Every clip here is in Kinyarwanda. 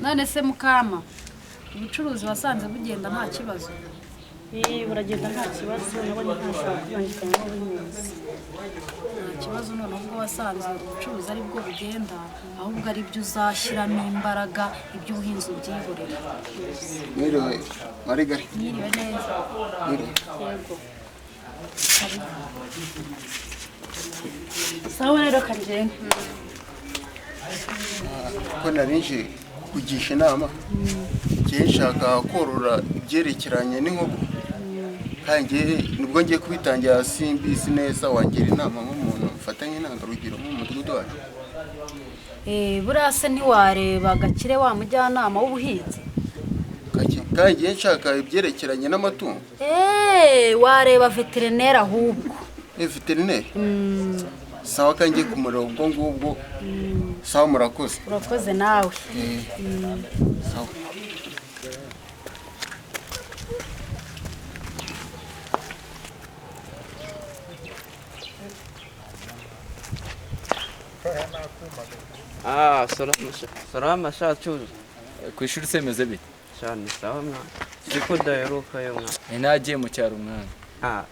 none se mukama ubucuruzi wasanze bugenda nta kibazo buragenda nta kibazo nabonye ntashobora kubangikanya n'ubuhinzi nta kibazo noneho ubwo wasanze ubucuruzi ari bwo bugenda ahubwo ari byo uzashyiramo imbaraga iby'ubuhinzi ubyihorera mwiriwe marigari mwiriwe neza yego sawa rero kanjenge ko narinje kugisha inama ngiye nshaka korora ibyerekeranye n'inkoko kandi nubwo ngiye kubitangira simbizi neza wangira inama nk'umuntu mfatanye intangarugero mu mudugudu wacu buriya se ntiwareba Gakire wa mujyanama w'ubuhinzi kandi ngiye nshaka ibyerekeranye n'amatungo wareba veterineri ahubwo veterineri sawa kandi ku murongo ubwo ngubwo sawa murakoze urakoze nawe sawa salama shacu ku ishuri semeze bite cyane sawa mwana siko daheruka yo mwana nagiye mu cyaro mwana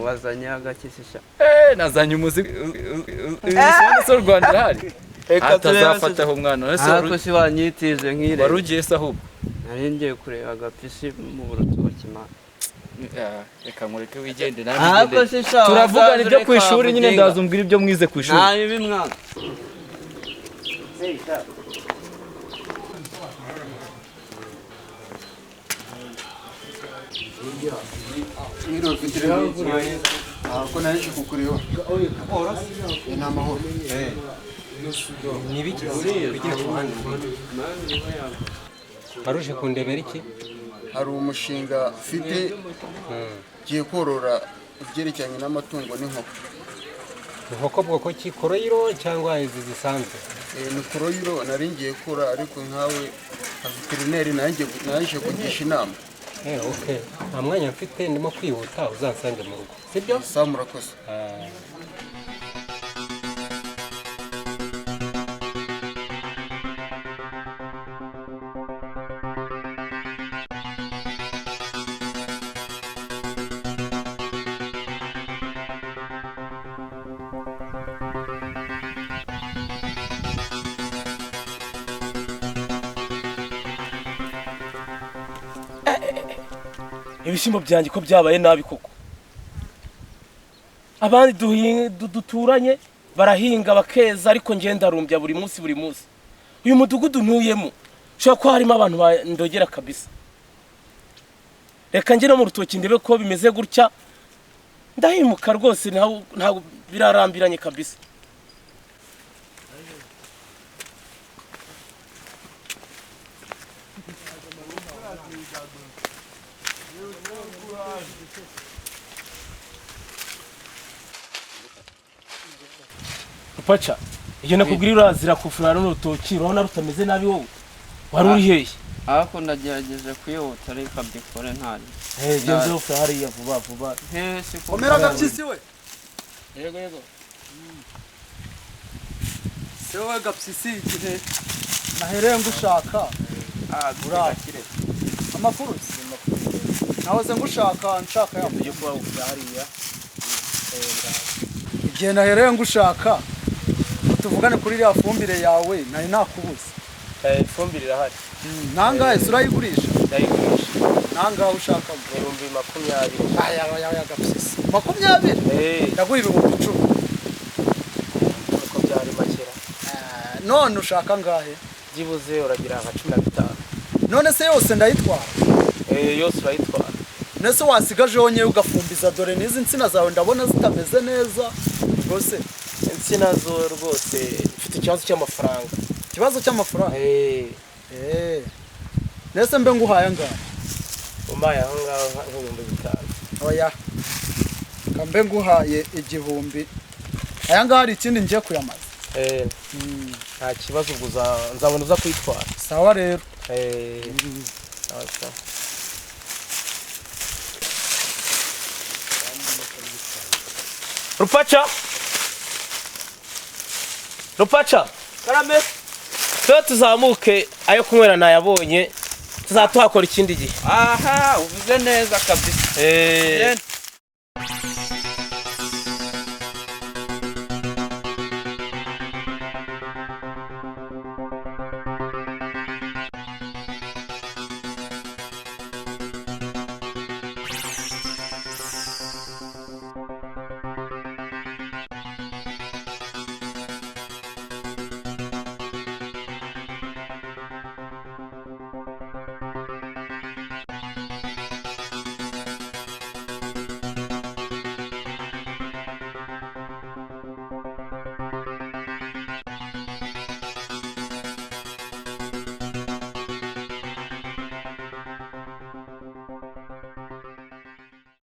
wazanye agakisisha nazanye umuziki so Rwanda irahari atazafataho mwana ariko si wanyitije nkire wari ugiye se ahubwo nari ngiye kureba agapisi mu burutoki mwana reka mureke wigende turavugana ibyo ku ishuri nyine ndazumbwira ibyo mwize ku ishuri nta bibi mwana mwiriwe veterineri ko narinje kukureba ni amahoro nibiki bigira ku ruhande baruje kundebera iki hari umushinga ufite giye korora ibyerekeranye n'amatungo n'inkoko inkoko bwoko ki koroyiro cyangwa izi zisanzwe ni koroyiro nari ngiye kora ariko nkawe nka veterineri naje kugisha inama okay nta mwanya mfite ndimo kwihuta uzansange mu rugo sibyo sawa murakoze ibishyimbo byanjye ko byabaye nabi koko abandi duturanye barahinga bakeza ariko ngenda ndarumbya buri munsi uyu mudugudu ntuyemo ushobora ko harimo abantu bandogera kabisa reka njye no mu rutoki ndebe ko bimeze gutya ndahimuka rwose ntabwo birarambiranye kabisa Rupaca iyo nakubwira urazira kufura n'urutoki urabona rutameze nabi wowe wari uri hehe ariko ndagerageje kwihuta reka mbikore ntari genze ufura hariya vuba komera gapyisi we yego sewe gapyisi igihe nahereye ngushaka gurakire amakuru nahoze ngushaka nshaka yavuye kuba ufura hariya igihe nahereye ngushaka tuvugane kuri iriya fumbire yawe nari nakubuze ifumbire irahari nangahe urayigurisha ndayigurisha nangahe ushaka 2020 aya gapyisi 20 ndagura 10,000 uko byari makera none ushaka ngahe byibuze uragira nka 15 none se yose ndayitwara yose urayitwara nese wasigaje wonye ugafumbiza dore n'izi nsina zawe ndabona zitameze neza rwose insina zo rwose mfite ikibazo cy'amafaranga nese mbe nguhaye ngahe umbaye aho ngaho nk'ibihumbi 5 oya kambe nguhaye 1,000 aya ngaho hari ikindi ngiye kuyamaza nta kibazo ubwo nzabona uza kwitwara sawa rero sawa Rupaca karame twe tuzamuke ayo kunywera nayabonye tuzatuhakora ikindi gihe aha uvuze neza kabisa